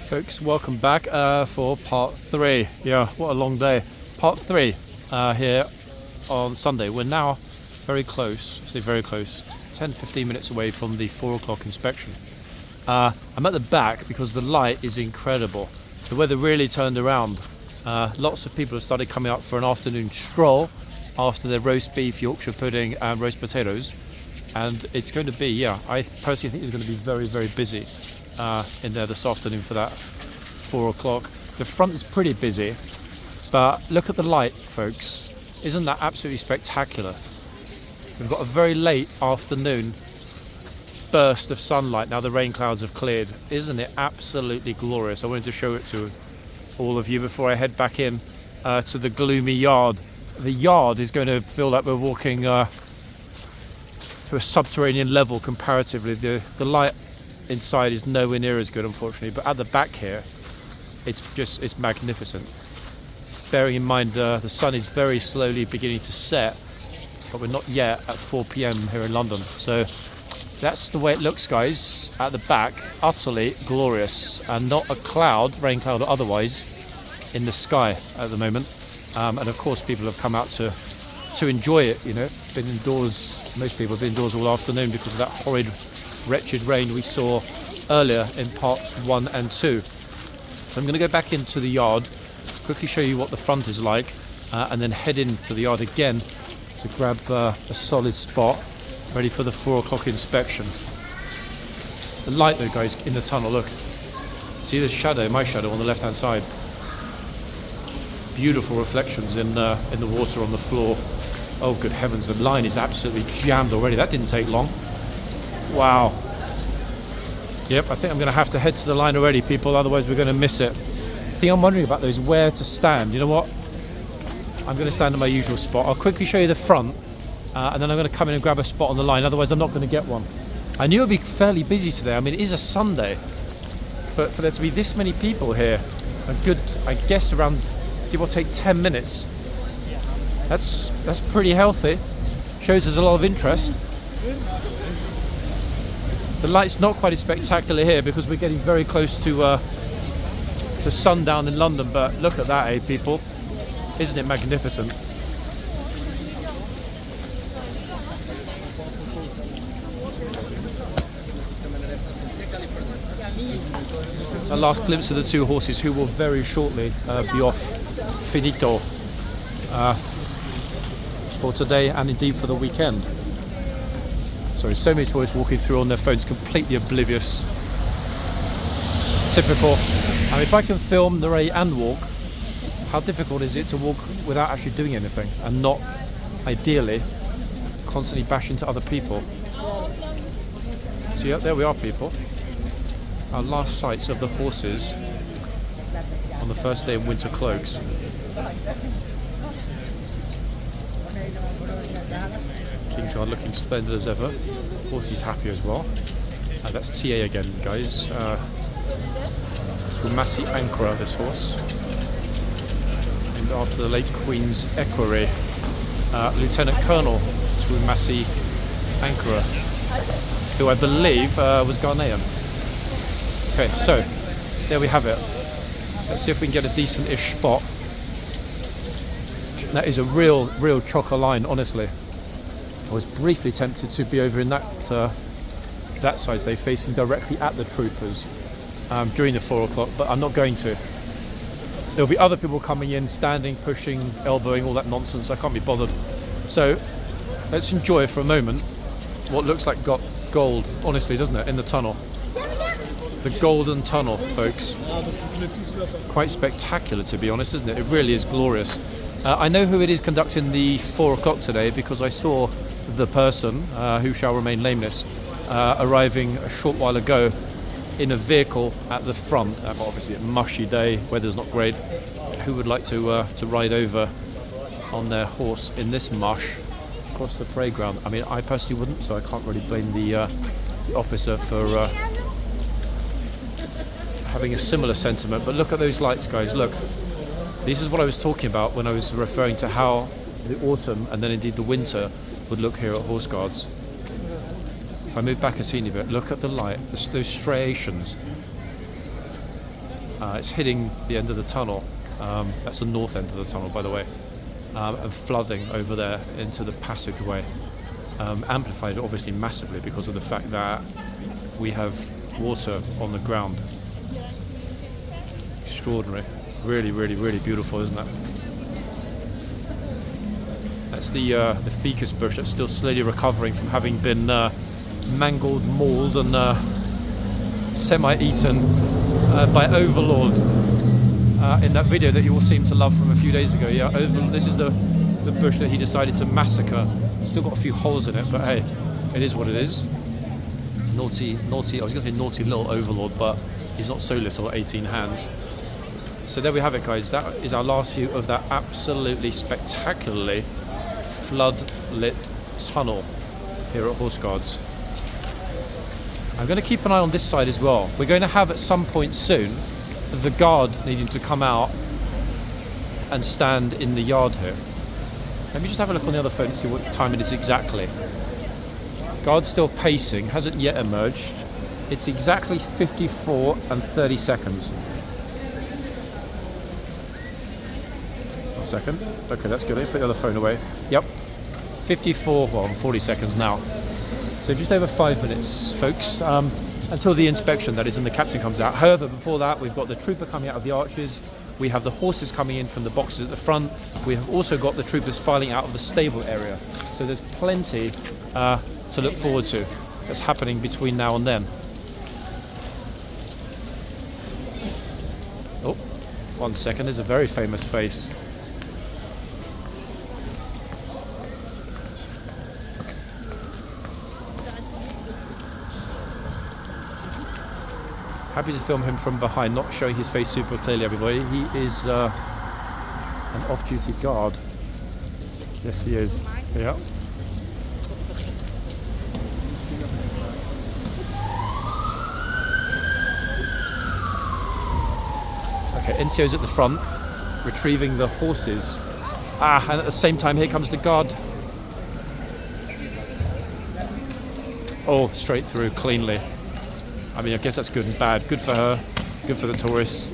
Folks, welcome back for part 3. Yeah, what a long day. Part 3 here on Sunday. We're now very close, 10-15 minutes away from the 4 o'clock inspection. I'm at the back because the light is incredible. The weather really turned around. Lots of people have started coming out for an afternoon stroll after their roast beef, Yorkshire pudding and roast potatoes. And it's going to be, I personally think it's going to be very, very busy in there this afternoon for that 4 o'clock. The front is pretty busy, but look at the light, folks. Isn't that absolutely spectacular? We've got a very late afternoon burst of sunlight. Now the rain clouds have cleared. Isn't it absolutely glorious? I wanted to show it to all of you before I head back in to the gloomy yard. The yard is going to feel like we're walking to a subterranean level comparatively. The light inside is nowhere near as good, unfortunately, but at the back here it's magnificent. Bearing in mind the sun is very slowly beginning to set, but we're not yet at 4 p.m. here in London. So that's the way it looks, guys, at the back. Utterly glorious, and not a cloud, rain cloud or otherwise, in the sky at the moment. And of course people have come out to enjoy it, you know. Been indoors, most people have been indoors all afternoon because of that horrid, wretched rain we saw earlier in parts 1 and 2. So I'm going to go back into the yard, quickly show you what the front is like, and then head into the yard again to grab a solid spot ready for the 4 o'clock inspection. The light though, guys, in the tunnel, look. See the shadow, my shadow on the left hand side. Beautiful reflections in the water on the floor. Oh good heavens, the line is absolutely jammed already. That didn't take long. Wow. Yep, I think I'm going to have to head to the line already, people, otherwise we're going to miss it. The thing I'm wondering about though is where to stand. You know what? I'm going to stand at my usual spot. I'll quickly show you the front, and then I'm going to come in and grab a spot on the line, otherwise I'm not going to get one. I knew it would be fairly busy today. I mean, it is a Sunday, but for there to be this many people here, a good, I guess, around, give or take 10 minutes, that's pretty healthy. Shows there's a lot of interest. The light's not quite as spectacular here because we're getting very close to sundown in London, but look at that, eh, people? Isn't it magnificent? It's our last glimpse of the 2 horses, who will very shortly be off finito for today and indeed for the weekend. Sorry, so many tourists walking through on their phones, completely oblivious. Typical. I mean, if I can film, narrate and walk, how difficult is it to walk without actually doing anything and not, ideally, constantly bash into other people? So yeah, there we are, people. Our last sights of the horses on the first day in winter cloaks. Kings are looking splendid as ever. Horsey's happy as well. That's TA again, guys. Massey Ankara, this horse, named after the late Queen's equerry, Lieutenant Colonel Massey Ankara, who I believe was Ghanaian. Okay, so there we have it. Let's see if we can get a decent-ish spot. That is a real chocker line, honestly. I was briefly tempted to be over in that side, they facing directly at the troopers during the 4 o'clock, but I'm not going to. There'll be other people coming in, standing, pushing, elbowing, all that nonsense. I can't be bothered. So let's enjoy for a moment what looks like gold, honestly, doesn't it, in the tunnel. The golden tunnel, folks. Quite spectacular, to be honest, isn't it? It really is glorious. I know who it is conducting the 4 o'clock today because I saw the person, who shall remain nameless, arriving a short while ago in a vehicle at the front. Obviously a mushy day, weather's not great. Who would like to ride over on their horse in this mush across the parade ground? I mean, I personally wouldn't, so I can't really blame the officer for having a similar sentiment. But look at those lights, guys, look. This is what I was talking about when I was referring to how the autumn and then indeed the winter would look here at Horse Guards. If I move back a teeny bit, look at the light, those striations. It's hitting the end of the tunnel. That's the north end of the tunnel, by the way, and flooding over there into the passageway. Amplified obviously massively because of the fact that we have water on the ground. Extraordinary. Really, really, really beautiful, isn't it? That's the ficus bush that's still slowly recovering from having been mangled, mauled, and semi-eaten by Overlord in that video that you all seem to love from a few days ago. Yeah, this is the bush that he decided to massacre. Still got a few holes in it, but hey, it is what it is. Naughty, I was going to say naughty little Overlord, but he's not so little, 18 hands. So there we have it, guys. That is our last view of that absolutely spectacularly flood-lit tunnel here at Horseguards. I'm going to keep an eye on this side as well. We're going to have at some point soon the guard needing to come out and stand in the yard here. Let me just have a look on the other phone and see what time it is exactly. Guard's still pacing, hasn't yet emerged. It's exactly 54 and 30 seconds. 1 second. Okay, that's good. Let me put the other phone away. Yep. 54, well, 40 seconds now. So just over 5 minutes, folks, until the inspection, that is, and the captain comes out. However, before that, we've got the trooper coming out of the arches. We have the horses coming in from the boxes at the front. We have also got the troopers filing out of the stable area. So there's plenty to look forward to that's happening between now and then. Oh, 1 second, there's a very famous face. Happy to film him from behind, not showing his face super clearly, everybody. He is an off-duty guard. Yes, he is. Yeah. Okay, NCO's at the front, retrieving the horses. And at the same time, here comes the guard. Oh, straight through, cleanly. I mean, I guess that's good and bad. Good for her, good for the tourists,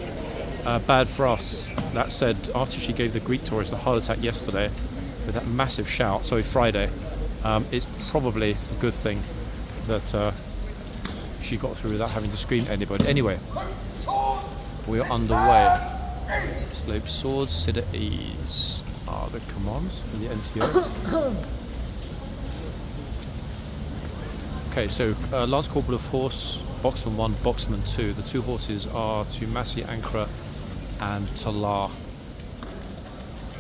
bad for us. That said, after she gave the Greek tourists a heart attack yesterday with that massive shout, Friday, it's probably a good thing that she got through without having to scream at anybody. Anyway, we are underway. Slope swords, sit at ease are the commands from the NCO. Okay, so Lance Corporal of Horse, Boxman 1, Boxman 2. The two horses are Tumasi Ankara and Talar.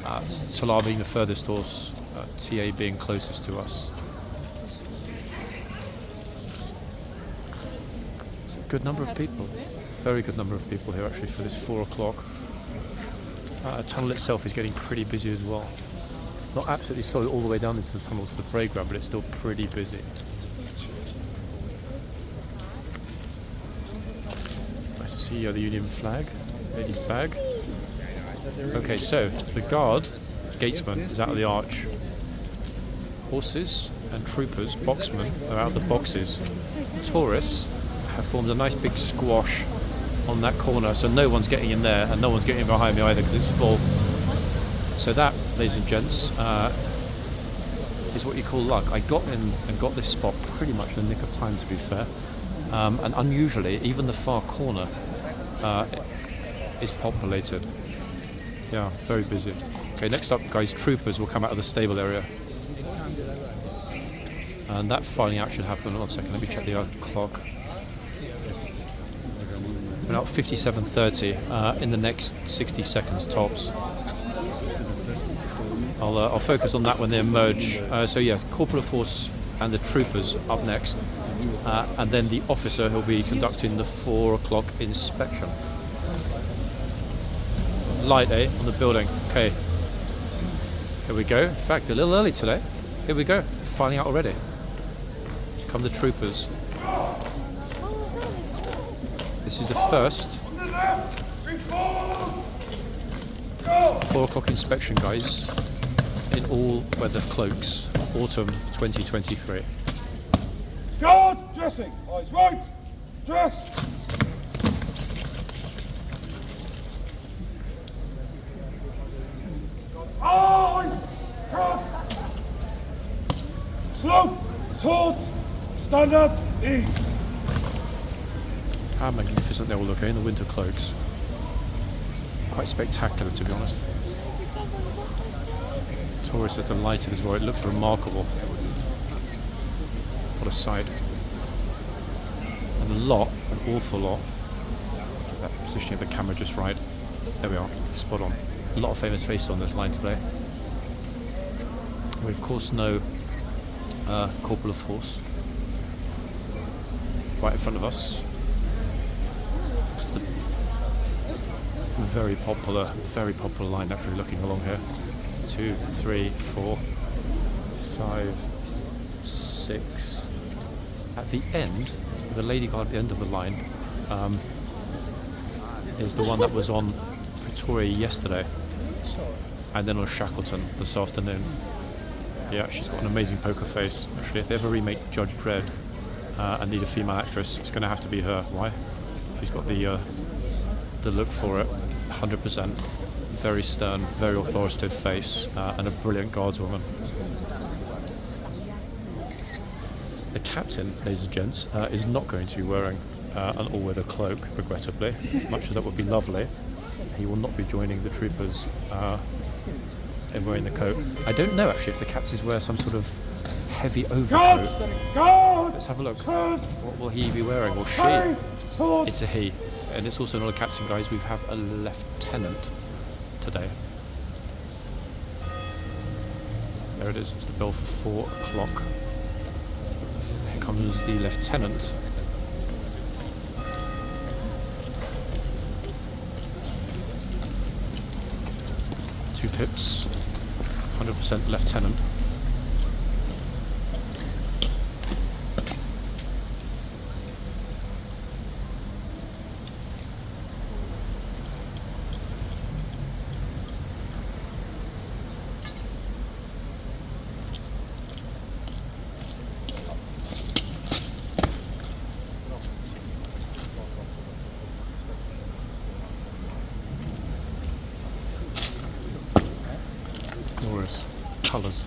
Talar being the furthest horse, TA being closest to us. It's a good number of people. Very good number of people here actually for this 4 o'clock. Tunnel itself is getting pretty busy as well. Not absolutely solid all the way down into the tunnel to the parade ground, but it's still pretty busy. The Union flag, lady's bag. Okay, so the guard, gatesman, is out of the arch. Horses and troopers, boxmen, are out of the boxes. Tourists have formed a nice big squash on that corner, so no one's getting in there, and no one's getting behind me either because it's full. So that, ladies and gents, is what you call luck. I got in and got this spot pretty much in the nick of time, to be fair. And unusually, even the far corner is populated. Yeah, very busy. Okay, next up, guys, troopers will come out of the stable area. And that filing out should happen. 1 second, let me check the clock. We're now at 57:30 in the next 60 seconds tops. I'll focus on that when they emerge. So yeah, Corporal of Horse and the troopers up next. And then the officer who'll be conducting the 4 o'clock inspection. Light, on the building. Okay. Here we go. In fact, a little early today. Here we go. Filing out already. Come the troopers. This is the first 4 o'clock inspection, guys, in all weather cloaks, autumn 2023. Guard, dressing, eyes right, dress. Tot! Standard! E! How magnificent they all look in the winter cloaks. Quite spectacular, to be honest. Tourists are delighted as well. It looks remarkable. What a sight. And a lot, an awful lot. Get that positioning of the camera just right. There we are, spot on. A lot of famous faces on this line today. We of course know Corporal of Horse right in front of us. It's the very popular line actually looking along here. 2, 3, 4, 5, 6. At the end, the lady guard at the end of the line is the one that was on Pretoria yesterday and then on Shackleton this afternoon. Yeah, she's got an amazing poker face. Actually, if they ever remake Judge Dredd and need a female actress, it's going to have to be her. Why? She's got the look for it, 100%. Very stern, very authoritative face, and a brilliant guardswoman. The captain, ladies and gents, is not going to be wearing an all-weather cloak, regrettably, much as that would be lovely. He will not be joining the troopers in wearing the coat. I don't know actually if the captains wear some sort of heavy overcoat. Let's have a look. What will he be wearing, or she? It's a he. And it's also not a captain, guys. We have a lieutenant today. There it is. It's the bell for 4 o'clock. Here comes the lieutenant. Two pips. 100% lieutenant. Glorious colours.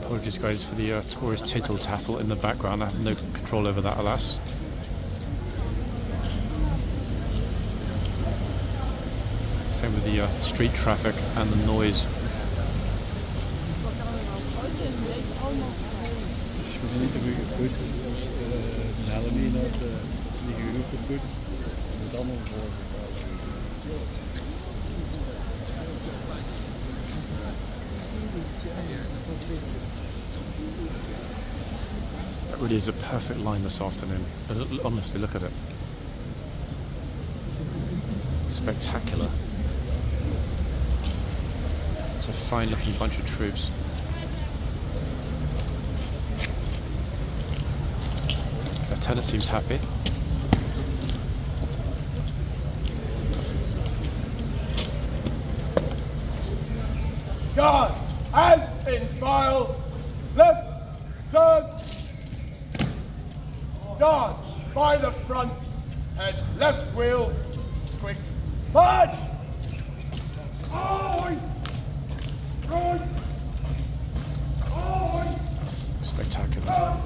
Apologies guys for the tourist tittle-tattle in the background. I have no control over that, alas. Same with the street traffic and the noise. That really is a perfect line this afternoon. Honestly, look at it. Spectacular. It's a fine looking bunch of troops. Lieutenant seems happy. Guard, as in file, left, turn. Guard, by the front, head left wheel, quick, march! Always! Run! Always! Spectacular.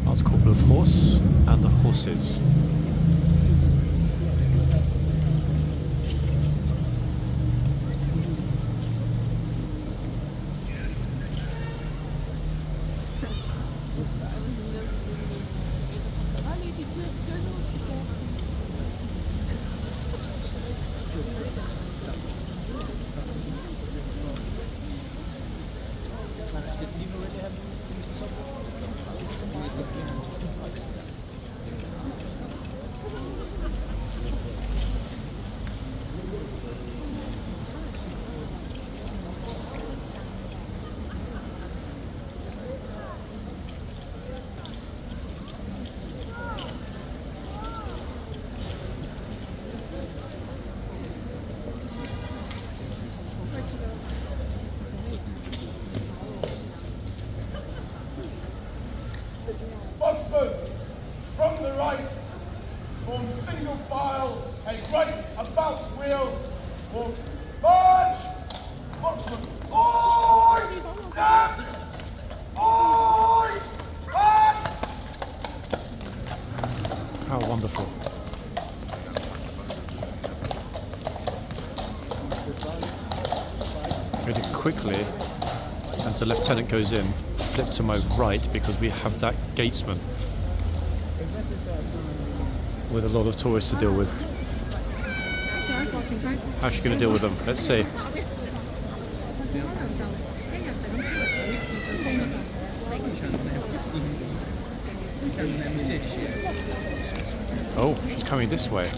Lance Corporal of Horse and the horses. wheel. Walk. March. Oxford. Oi! Left. Oi! Back. How wonderful. Going to quickly, as the lieutenant goes in, flip to my right because we have that gatesman with a lot of tourists to deal with. How's she going to deal with them? Let's see. Oh, she's coming this way.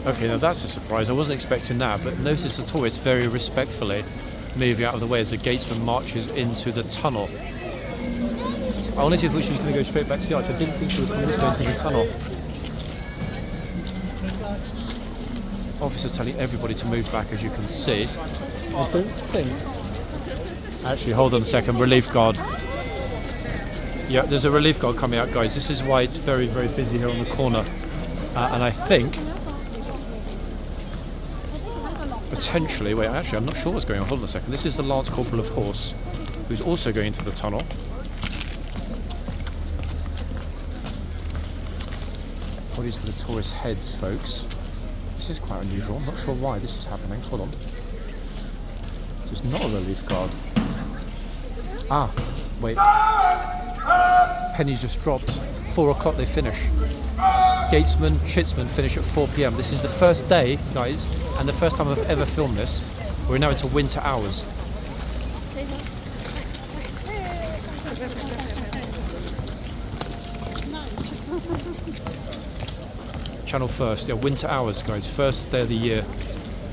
Okay, now that's a surprise. I wasn't expecting that, but notice the tourists very respectfully moving out of the way as the gatesman marches into the tunnel. I honestly thought she was going to go straight back to the arch. I didn't think she was coming this way into the tunnel. Officer's telling everybody to move back, as you can see. I don't think... Actually, hold on a second. Relief guard. Yeah, there's a relief guard coming out, guys. This is why it's very, very busy here on the corner. And I think... potentially... Wait, actually, I'm not sure what's going on. Hold on a second. This is the Lance Corporal of Horse, who's also going into the tunnel. Apologies for the tourist heads, folks. This is quite unusual. I'm not sure why this is happening. Hold on. This is not a relief guard. Ah, wait. Pennies just dropped. 4 o'clock they finish. Gatesman, Shitsman finish at 4 p.m. This is the first day, guys, and the first time I've ever filmed this. We're now into winter hours. Channel first, yeah, winter hours, guys. First day of the year.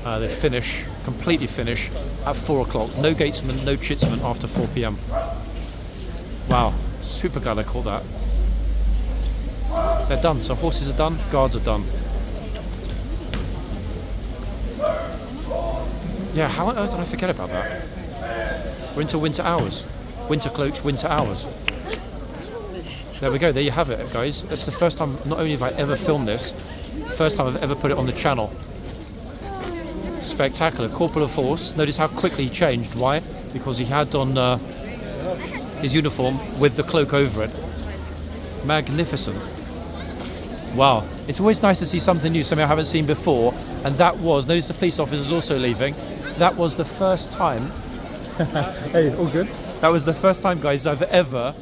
They finish, completely finish, at 4 o'clock. No gatesman, no chitsman after 4 p.m. Wow, super glad I caught that. They're done, so horses are done, guards are done. Yeah, how on earth did I forget about that? We're into winter hours. Winter cloaks, winter hours. There we go, there you have it, guys. It's the first time, not only have I ever filmed this, first time I've ever put it on the channel. Spectacular. Corporal of Horse. Notice how quickly he changed. Why? Because he had on his uniform with the cloak over it. Magnificent. Wow. It's always nice to see something new, something I haven't seen before. And that was, notice the police officer's also leaving. That was the first time. Hey, all good? That was the first time, guys, I've ever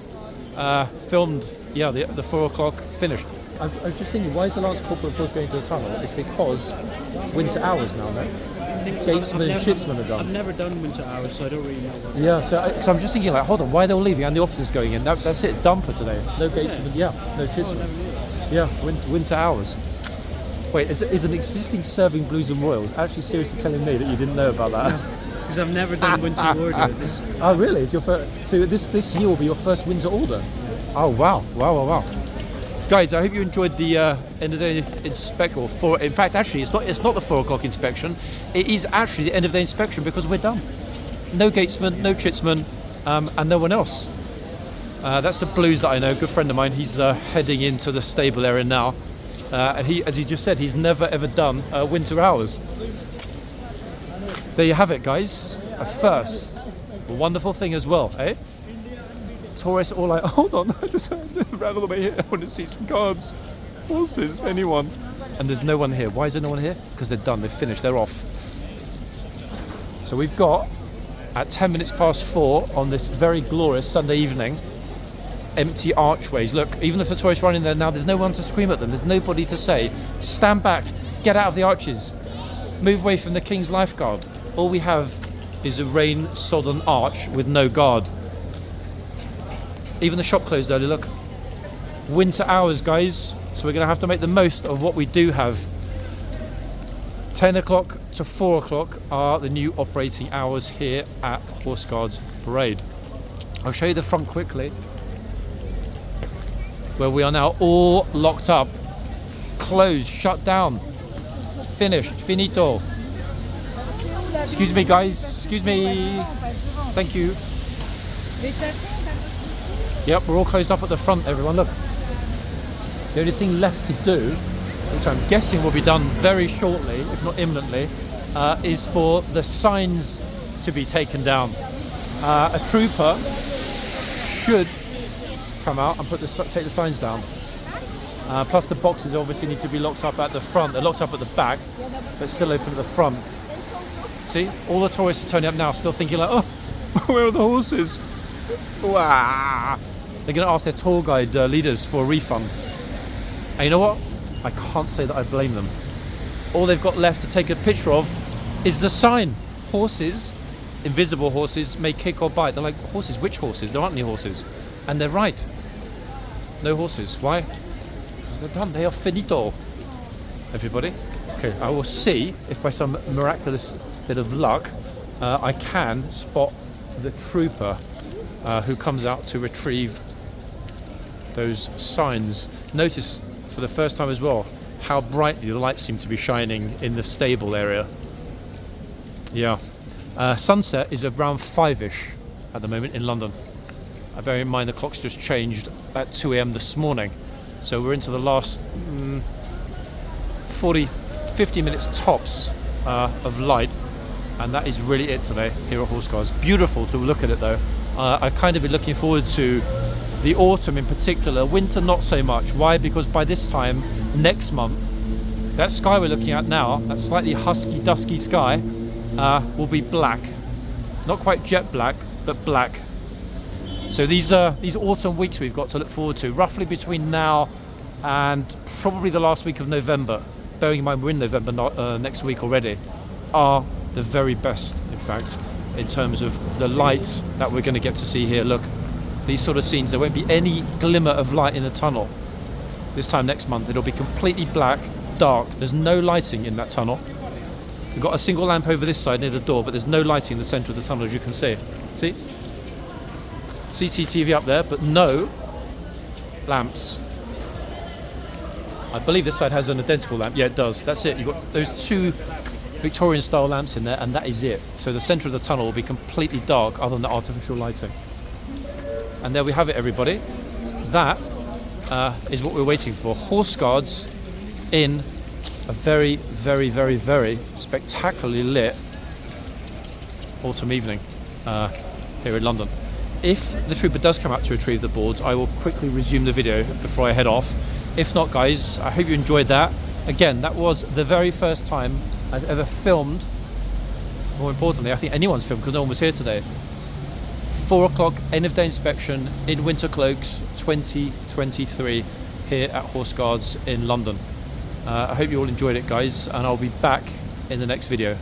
filmed, yeah, the 4 o'clock finish. I was just thinking, why is the Lance Corporal of Horse going to the tunnel? It's because winter hours now, no? Gatesman and Shitsman are done. I've never done winter hours, so I don't really know what. Yeah, so I'm just thinking, like, hold on, why are they all leaving and the officers going in? That's it, done for today. No Gatesman, yeah, no Shitsman. Yeah, winter hours. Wait, is an existing serving Blues and Royals actually seriously telling me that you didn't know about that? Because I've never done winter order. Oh, really? It's your first, so this year will be your first winter order? Oh, wow. Wow. Guys, I hope you enjoyed the end of the day inspection. In fact, actually, it's not the 4 o'clock inspection. It is actually the end of the day inspection because we're done. No gatesman, no chitsman, and no one else. That's the Blues that I know. Good friend of mine. He's heading into the stable area now, and he, as he just said, he's never ever done winter hours. There you have it, guys. A first, a wonderful thing as well, eh? Tourists all like, hold on, I just ran all the way here. I want to see some guards, horses, anyone. And there's no one here. Why is there no one here? Because they're done, they've finished, they're off. So we've got, at 10 minutes past 4 on this very glorious Sunday evening, empty archways. Look, even if the tourists run in there now, there's no one to scream at them. There's nobody to say, stand back, get out of the arches, move away from the King's Lifeguard. All we have is a rain-sodden arch with no guard. Even the shop closed early, look. Winter hours, guys. So we're going to have to make the most of what we do have. 10 o'clock to 4 o'clock are the new operating hours here at Horseguardsparade. I'll show you the front quickly, where we are now all locked up, closed, shut down, finished, finito. Excuse me, guys. Excuse me. Thank you. Yep, we're all closed up at the front, everyone. Look. The only thing left to do which I'm guessing will be done very shortly, if not imminently, is for the signs to be taken down. A trooper should come out and take the signs down. Plus the boxes obviously need to be locked up at the front. They're locked up at the back, but still open at the front. See, all the tourists are turning up now, still thinking like, oh, where are the horses? Wah. They're going to ask their tour guide leaders for a refund. And you know what? I can't say that I blame them. All they've got left to take a picture of is the sign. Horses, invisible horses, may kick or bite. They're like, horses? Which horses? There aren't any horses. And they're right. No horses. Why? Because they're done. They are finito. Everybody. Okay, I will see if by some miraculous bit of luck I can spot the trooper who comes out to retrieve those signs. Notice for the first time as well how brightly the lights seem to be shining in the stable area. Yeah. Sunset is around 5ish at the moment in London. Bear in mind the clock's just changed at 2 a.m. this morning, so we're into the last 50 minutes tops of light, and that is really it today here at Horseguards. Beautiful to look at it though. I've kind of been looking forward to the autumn in particular, winter not so much. Why? Because by this time next month, that sky we're looking at now, that slightly husky, dusky sky, will be black. Not quite jet black, but black. So these autumn weeks we've got to look forward to, roughly between now and probably the last week of November, bearing in mind we're in November next week already, are the very best, in fact, in terms of the lights that we're going to get to see here. Look, these sort of scenes, there won't be any glimmer of light in the tunnel. This time next month it'll be completely black, dark. There's no lighting in that tunnel. We've got a single lamp over this side near the door, but there's no lighting in the centre of the tunnel, as you can see. See? CCTV up there, but no lamps. I believe this side has an identical lamp. Yeah, it does. That's it. You've got those two Victorian style lamps in there, and that is it. So the centre of the tunnel will be completely dark other than the artificial lighting. And there we have it, everybody. That is what we're waiting for. Horseguards in a very, very, very, very spectacularly lit autumn evening here in London. If the trooper does come out to retrieve the boards, I will quickly resume the video before I head off. If not, guys, I hope you enjoyed that. Again, that was the very first time I've ever filmed. More importantly, I think anyone's filmed because no one was here today. 4 o'clock, end of day inspection in Winter Cloaks 2023 here at Horseguards in London. I hope you all enjoyed it, guys, and I'll be back in the next video.